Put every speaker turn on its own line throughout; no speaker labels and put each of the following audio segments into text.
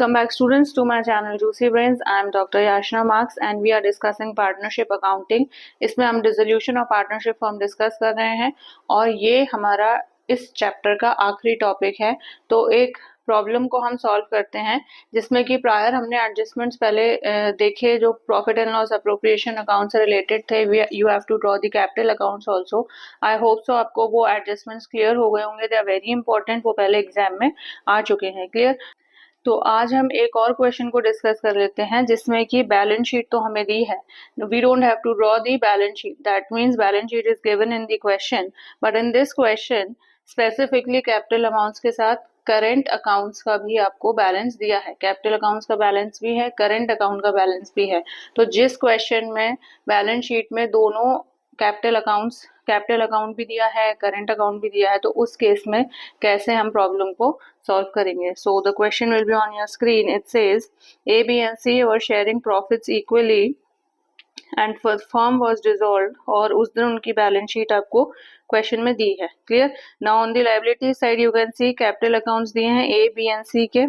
Welcome back students to my channel Juicy Brains. I am Dr. Yashna Marks and we are discussing partnership accounting. इसमें हम dissolution of partnership form discuss कर रहे हैं और ये हमारा इस चैप्टर का आखिरी टॉपिक है। तो एक प्रॉब्लम को हम सॉल्व करते हैं जिसमें कि प्रायर हमने एडजस्टमेंट्स पहले देखे जो profit and loss appropriation account से रिलेटेड थे। You have to draw the capital accounts also. I hope so आपको वो एडजस्टमेंट्स क्लियर हो गए होंगे। दे आर वेरी इंपॉर्टेंट, वो पहले एग्जाम में आ चुके हैं। क्लियर। तो आज हम एक और क्वेश्चन को डिस्कस कर लेते हैं जिसमें कि बैलेंस शीट तो हमें दी है। We don't have to draw the balance sheet, that means balance sheet is given in the question, but in this question specifically capital amounts के साथ करंट अकाउंट्स का भी आपको बैलेंस दिया है। कैपिटल अकाउंट्स का बैलेंस भी है, करंट अकाउंट का बैलेंस भी है। तो जिस क्वेश्चन में बैलेंस शीट में दोनों कैपिटल अकाउंट भी दिया है, करंट अकाउंट भी दिया है, तो उस केस में कैसे हम प्रॉब्लम को सॉल्व करेंगे। So the question will be on your screen. It says A, B and C were sharing profits equally and firm was dissolved, और उस दिन उनकी बैलेंस शीट आपको क्वेश्चन में दी है। Clear. Now on the liability side you can see capital accounts दिए हैं A, B and C के,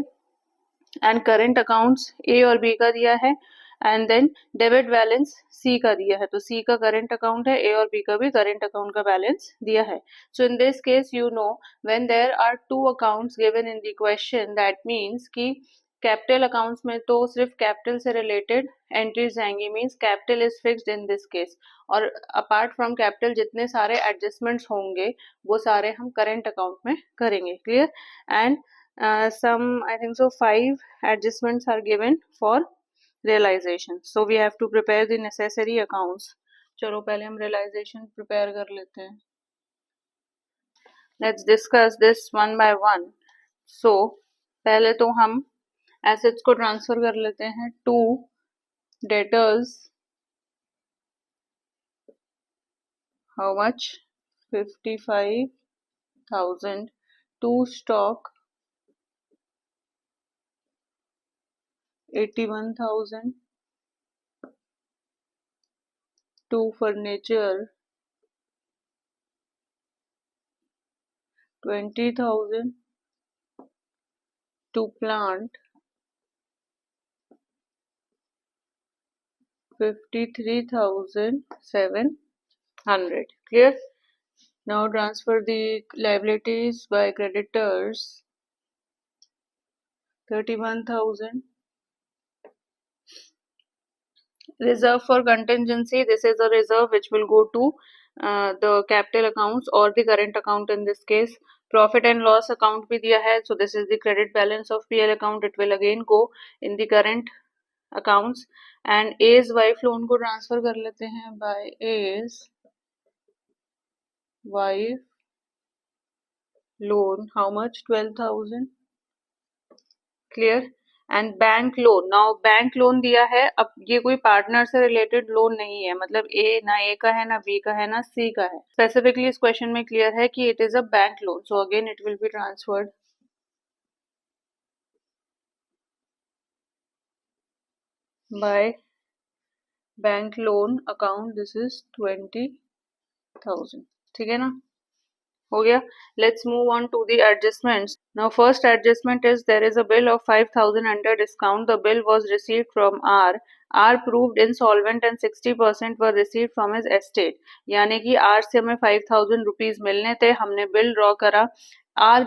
एंड करंट अकाउंट्स A और B का दिया है, and then debit balance C का दिया है। तो C का करंट अकाउंट है, A और B का भी करंट अकाउंट का बैलेंस दिया है। So in this case you know when there are two accounts given in the question, that means कि कैपिटल अकाउंट्स में तो सिर्फ कैपिटल से रिलेटेड एंट्रीज जाएंगी, means capital is fixed in this case, और अपार्ट फ्रॉम कैपिटल जितने सारे adjustments होंगे वो सारे हम करंट अकाउंट में करेंगे। Clear. And some I think so 5 adjustments are given for realization, so we have to prepare the necessary accounts. चलो पहले हम realization prepare कर लेते हैं। Let's discuss this one by one. So पहले तो हम assets को transfer कर लेते हैं to debtors. How much? 55,000. To stock 81,000. to furniture 20,000. to plant 53,700. Clear. Now transfer the liabilities by creditors 31,000. Reserve for contingency, this is a reserve which will go to the capital accounts or the current account in this case. Profit and loss account भी दिया है, so this is the credit balance of PL account, it will again go in the current accounts. And A's wife loan को transfer कर लेते हैं by A's wife loan. How much? 12,000. Clear. And bank loan, now bank loan दिया है। अब ये कोई partner से रिलेटेड लोन नहीं है, मतलब ना ए का है, ना बी का है, ना सी का है। स्पेसिफिकली इस क्वेश्चन में क्लियर है कि it is a bank loan, so again it will be transferred by bank loan account. This is 20,000। ठीक है ना, हो गया। Let's move on to the adjustments. Now first adjustment is there is a bill of 5,000 under discount. The bill was received from R. R proved insolvent and 60% were received from his estate. यानी कि R से हमें 5,000 rupees मिलने थे, हमने bill draw करा, R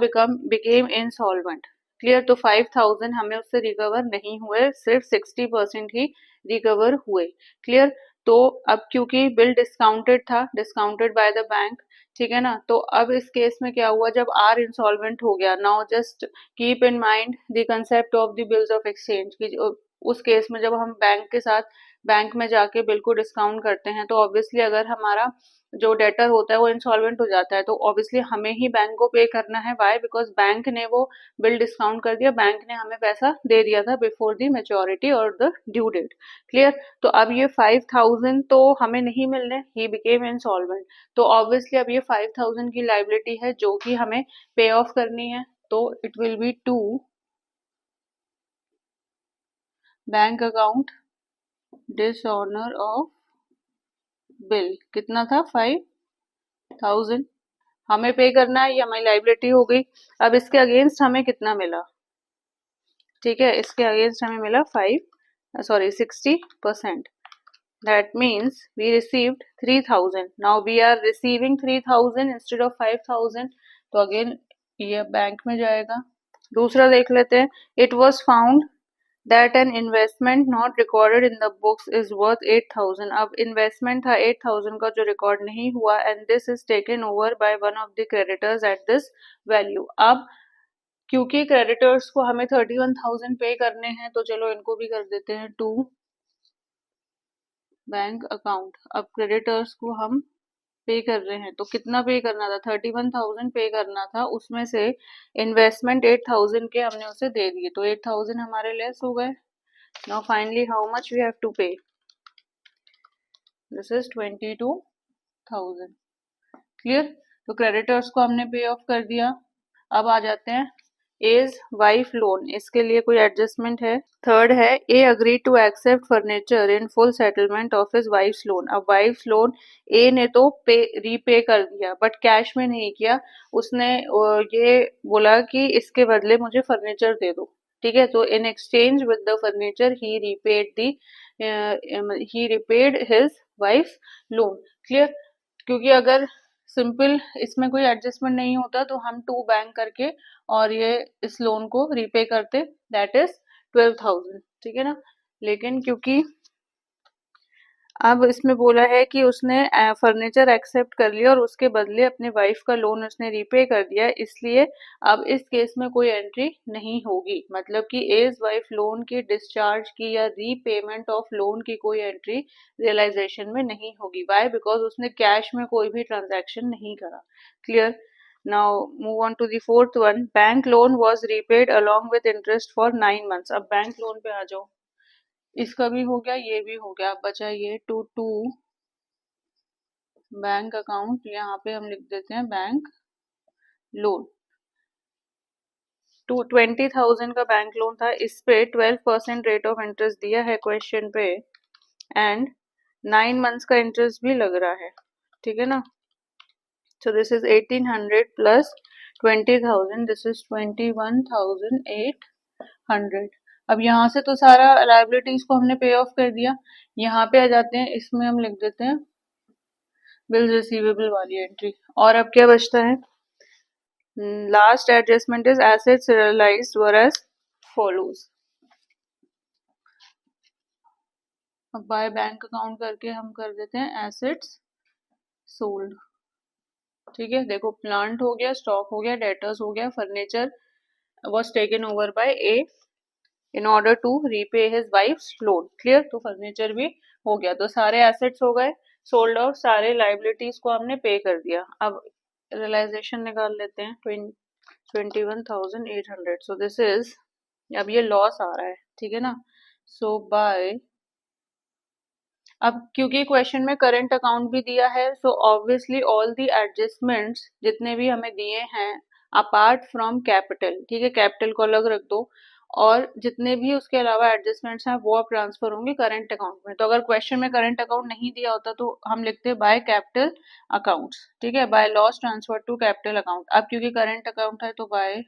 became insolvent. Clear. तो 5,000 हमें उससे रिकवर नहीं हुए, सिर्फ 60% ही रिकवर हुए। क्लियर। तो अब क्योंकि बिल डिस्काउंटेड था, डिस्काउंटेड बाय द बैंक, ठीक है ना, तो अब इस केस में क्या हुआ, जब आर इंसॉल्वेंट हो गया, now just keep in mind the concept of the bills of exchange की उस केस में जब हम बैंक में जाके बिल को डिस्काउंट करते हैं, तो ऑब्वियसली अगर हमारा जो डेटर होता है वो इंसॉल्वेंट हो जाता है, तो ऑब्वियसली हमें ही बैंक को पे करना है। वाई? बिकॉज बैंक ने वो बिल डिस्काउंट कर दिया, बैंक ने हमें पैसा दे दिया था बिफोर द मेच्योरिटी और द ड्यू डेट। क्लियर। तो अब ये 5,000 तो हमें नहीं मिलने, ही बिकेम इंसॉल्वेंट, तो ऑब्वियसली अब ये 5,000 की लाइबिलिटी है जो कि हमें पे ऑफ करनी है। तो it will be to bank account dishonour of bill. कितना था? 5,000 हमें पे करना है, ये हमारी लाइबिलिटी हो गई। अब इसके अगेंस्ट हमें कितना मिला? ठीक है, इसके अगेंस्ट हमें मिला 60%. That means we received 3000. Now we are receiving 3000 instead of 5000. तो अगेन ये बैंक में जाएगा. दूसरा देख लेते हैं. It was found that an investment not recorded in the books is worth 8000. अब इन्वेस्टमेंट था 8000 का जो रिकॉर्ड नहीं हुआ, and this is taken over by one of the creditors at this value. अब क्योंकि क्रेडिटर्स को हमें 31000 पे करने हैं, तो चलो इनको भी कर देते हैं टू बैंक अकाउंट. अब क्रेडिटर्स को हम पे कर रहे हैं, तो कितना पे करना था? 31000 पे करना था. उसमें से इन्वेस्टमेंट 8000 के हमने उसे दे दिए, तो 8000 हमारे लेस हो गए. Now finally how much we have to pay? This is 22000. Clear? तो क्रेडिटर्स को हमने पे ऑफ कर दिया. अब आ जाते हैं एज वाइफ लोन. इसके लिए कोई एडजस्टमेंट है? थर्ड है A agree to accept furniture in full settlement of his wife's loan. अब वाइफ्स लोन ए ने तो पे रीपे कर दिया, बट कैश में नहीं किया. उसने ये बोला कि इसके बदले मुझे फर्नीचर दे दो. ठीक है, तो in exchange with the furniture he repaid his wife loan. Clear? क्योंकि अगर सिंपल इसमें कोई एडजस्टमेंट नहीं होता तो हम टू बैंक करके और ये इस लोन को रीपे करते, दैट इज 12000. ठीक है ना? लेकिन क्योंकि अब इसमें बोला है कि उसने फर्नीचर एक्सेप्ट कर लिया और उसके बदले अपने वाइफ का लोन उसने रीपे कर दिया, इसलिए अब इस केस में कोई एंट्री नहीं होगी. मतलब कि एज वाइफ लोन की डिस्चार्ज की या रीपेमेंट ऑफ लोन की कोई एंट्री रियलाइजेशन में नहीं होगी. वाई? बिकॉज उसने कैश में कोई भी ट्रांजैक्शन नहीं करा. Clear? Now move on to the fourth one. Bank loan was repaid along with interest for 9 months. अब बैंक लोन पे आ जाओ. इसका भी हो गया, ये भी हो गया. बचा ये टू बैंक अकाउंट. यहाँ पे हम लिख देते हैं बैंक लोन. 20,000 का बैंक लोन था. इस पे 12% रेट ऑफ इंटरेस्ट दिया है क्वेश्चन पे, एंड 9 months का इंटरेस्ट भी लग रहा है. ठीक है ना? सो this is 1800 plus 20,000. This is 21,800. अब यहाँ से तो सारा लाइबिलिटीज को हमने पे ऑफ कर दिया. यहाँ पे आ जाते हैं, इसमें हम लिख देते हैं बिल्स रिसीवेबल वाली एंट्री. और अब क्या बचता है? Last adjustment is assets realised were as follows. अब बाय बैंक अकाउंट करके हम कर देते हैं एसेट्स सोल्ड. ठीक है, देखो प्लांट हो गया, स्टॉक हो गया, डेटर्स हो गया, furniture was taken over by A in order to repay his wife's loan. Clear? तो फर्नीचर भी हो गया, तो सारे एसेट्स हो गए सोल्ड और सारे लाइबिलिटीज को हमने पे कर दिया. अब रियलाइजेशन निकाल लेते हैं. 21,800. सो दिस इज, अब ये लॉस आ रहा है. ठीक है ना? सो बाय, अब क्योंकि क्वेश्चन में करंट अकाउंट भी दिया है, so obviously all the adjustments जितने भी हमें दिए हैं अपार्ट फ्रॉम कैपिटल, ठीक है, कैपिटल को अलग रख दो, और जितने भी उसके अलावा एडजस्टमेंट्स हैं वो अब ट्रांसफर होंगे करंट अकाउंट में. तो अगर क्वेश्चन में करंट अकाउंट नहीं दिया होता तो हम लिखते हैं बाय कैपिटल अकाउंट्स. ठीक है, by loss transfer to capital account. अब क्योंकि करंट अकाउंट है तो by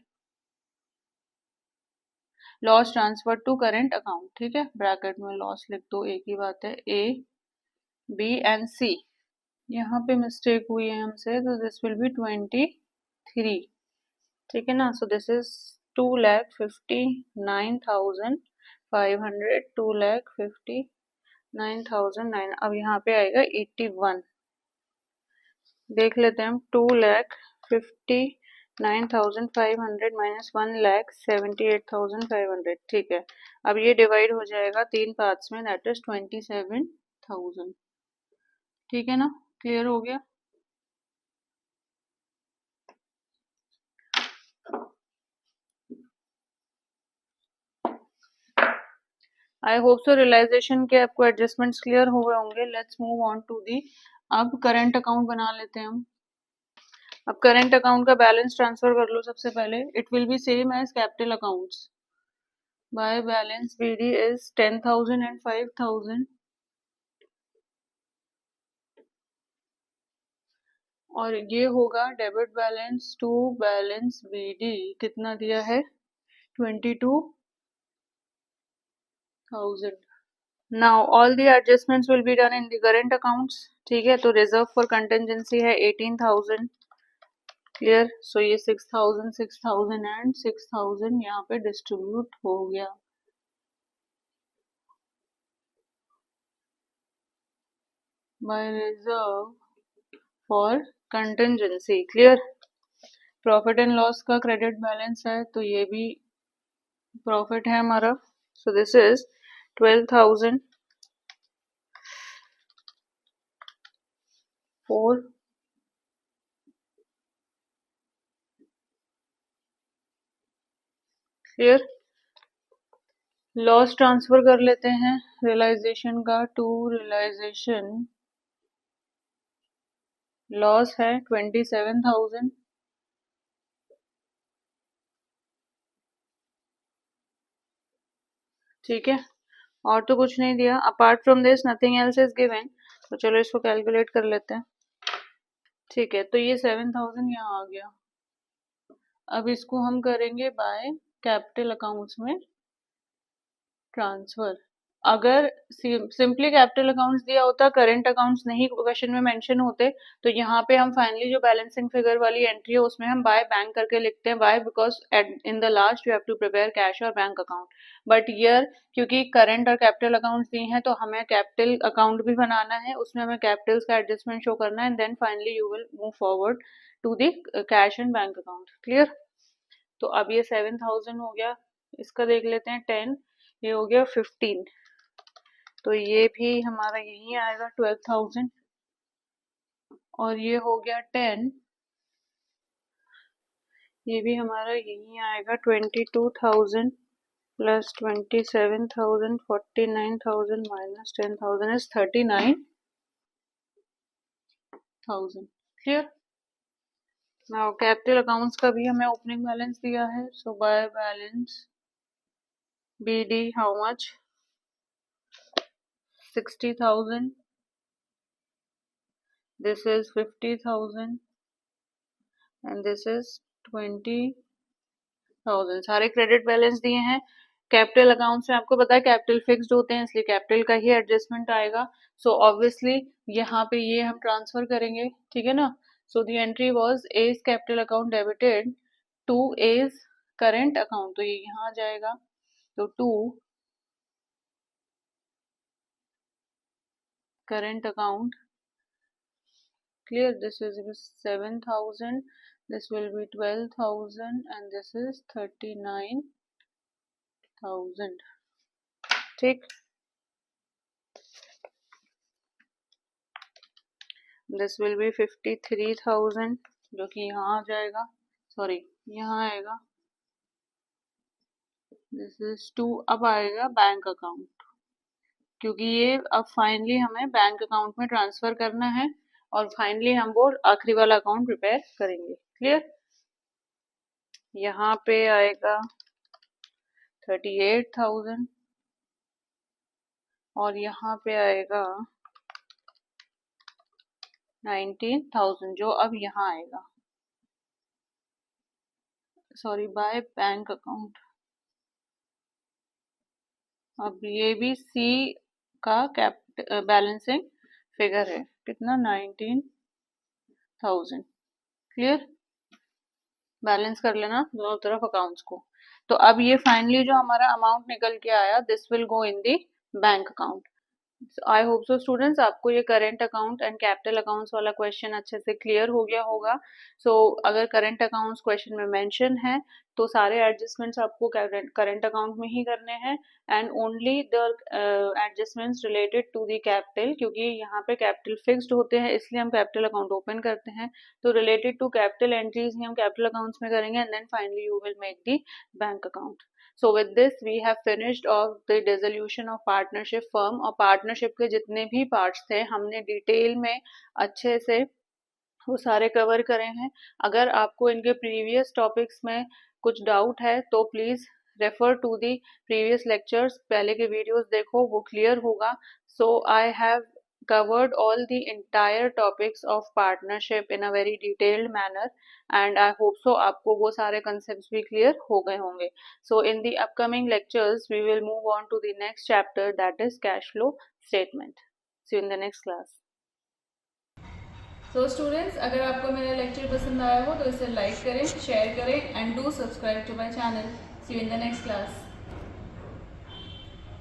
loss transfer to current account. ठीक है, ब्रैकेट में लॉस लिख दो, एक ही बात है. ए बी एंड सी. यहाँ पे मिस्टेक हुई है हमसे, तो दिस विल बी 23. ठीक है ना? सो दिस इज 2,59,500, 2,59,900. अब यहाँ पे आएगा 81. देख लेते हैं हम. 2,59,500 माइनस 1,78,500. ठीक है, अब ये डिवाइड हो जाएगा 3 पार्ट्स में, दैट इज 27,000. ठीक है ना? क्लियर हो गया? आई होप सो रियलाइजेशन के आपको एडजस्टमेंट्स क्लियर हो गए होंगे. Let's move on to the, अब करंट अकाउंट बना लेते हैं हम. अब करंट अकाउंट का बैलेंस ट्रांसफर कर लो सबसे पहले. It will be same as capital accounts. By balance BD is 10,000 and 5,000, और ये होगा debit balance to balance BD. कितना दिया है? 22 1000. Now all the adjustments will be done in the current accounts. ठीक है, तो रिजर्व फॉर कंटेंजेंसी है 18,000. क्लियर. सो ये 6,000 6,000 एंड 6,000 यहाँ पे डिस्ट्रीब्यूट हो गया. By reserve for contingency. Clear. Profit and loss का क्रेडिट बैलेंस है, तो ये भी प्रॉफिट है हमारा. So this is 12,000 4. Clear. Loss transfer कर लेते हैं रियलाइजेशन का टू रियलाइजेशन. लॉस है 27,000. ठीक है, और तो कुछ नहीं दिया. Apart from this nothing else is given. तो चलो इसको कैलकुलेट कर लेते हैं. ठीक है, तो ये 7,000 यहाँ आ गया. अब इसको हम करेंगे बाय कैपिटल अकाउंट्स में ट्रांसफर. अगर सिंपली कैपिटल अकाउंट्स दिया होता, करंट अकाउंट्स नहीं क्वेश्चन में मेंशन होते, तो यहाँ पे हम फाइनली जो बैलेंसिंग फिगर वाली एंट्री है उसमें हम बाय बैंक करके लिखते हैं. By because in the last you have to prepare cash और बैंक अकाउंट. बट ईयर क्योंकि करंट और कैपिटल अकाउंट्स दिए हैं, तो हमें कैपिटल अकाउंट भी बनाना है, उसमें हमें कैपिटल्स का एडजस्टमेंट शो करना है, and then finally you will move forward to the cash and bank account. Clear. तो अब ये 7,000 हो गया. इसका देख लेते हैं 10. ये हो गया 15. तो ये भी हमारा यही आएगा 12,000. और ये हो गया 10. ये भी हमारा यही आएगा 22,000 plus 27,000. 49,000 minus 10,000 is 39,000. Clear. Now capital accounts का भी हमें ओपनिंग बैलेंस दिया है. So by balance BD how much 60,000. This is 50,000 and this is 20,000. सारे क्रेडिट बैलेंस दिए हैं. कैपिटल अकाउंट्स में आपको पता है कैपिटल फिक्स्ड होते हैं, इसलिए कैपिटल का ही एडजस्टमेंट आएगा. सो ऑब्वियसली यहाँ पे ये हम ट्रांसफर करेंगे. ठीक है ना. So the entry was as capital account debited to as current account. तो ये यहाँ आ जाएगा. तो to current account. Clear. This is 7,000. This will be 12,000 and this is 39,000. ठीक. This will be 53,000 जो कि यहाँ आ जाएगा. सॉरी, यहाँ आएगा. This is 2. अब आएगा बैंक अकाउंट, क्योंकि ये अब फाइनली हमें बैंक अकाउंट में ट्रांसफर करना है और फाइनली हम वो आखिरी वाला अकाउंट प्रिपेयर करेंगे. क्लियर. यहाँ पे आएगा 38,000 और यहाँ पे आएगा 19,000 जो अब यहाँ आएगा. Sorry, bye bank account. अब ये भी सी का बैलेंसिंग फिगर है. कितना 19,000. क्लियर. बैलेंस कर लेना दोनों तरफ अकाउंट्स को. तो अब ये फाइनली जो हमारा अमाउंट निकल के आया, this will go in the bank account. I hope so students आपको ये current account and capital accounts वाला क्वेश्चन अच्छे से क्लियर हो गया होगा. सो अगर करंट अकाउंट्स क्वेश्चन में मेंशन है तो सारे एडजस्टमेंट्स आपको करंट अकाउंट में ही करने हैं and only the adjustments related to the capital, क्योंकि यहाँ पे कैपिटल फिक्स्ड होते हैं इसलिए हम कैपिटल अकाउंट ओपन करते हैं. तो रिलेटेड टू कैपिटल एंट्रीज ही हम कैपिटल अकाउंट्स में करेंगे and then finally you will make the bank account. So with this we have finished of the dissolution of partnership firm. और पार्टनरशिप के जितने भी पार्ट्स थे हमने डिटेल में अच्छे से वो सारे कवर करे हैं. अगर आपको इनके प्रीवियस टॉपिक्स में कुछ डाउट है तो please refer to the previous lectures. पहले के वीडियोस देखो, वो क्लियर होगा. So I have covered all the entire topics of partnership in a very detailed manner, and I hope so आपको वो सारे concepts भी clear हो गए होंगे. So in the upcoming lectures we will move on to the next chapter, that is cash flow statement. See you in the next class. So students, अगर आपको मेरा lecture पसंद आया हो तो इसे like करें, share करें and do subscribe to my channel. See you in the next class.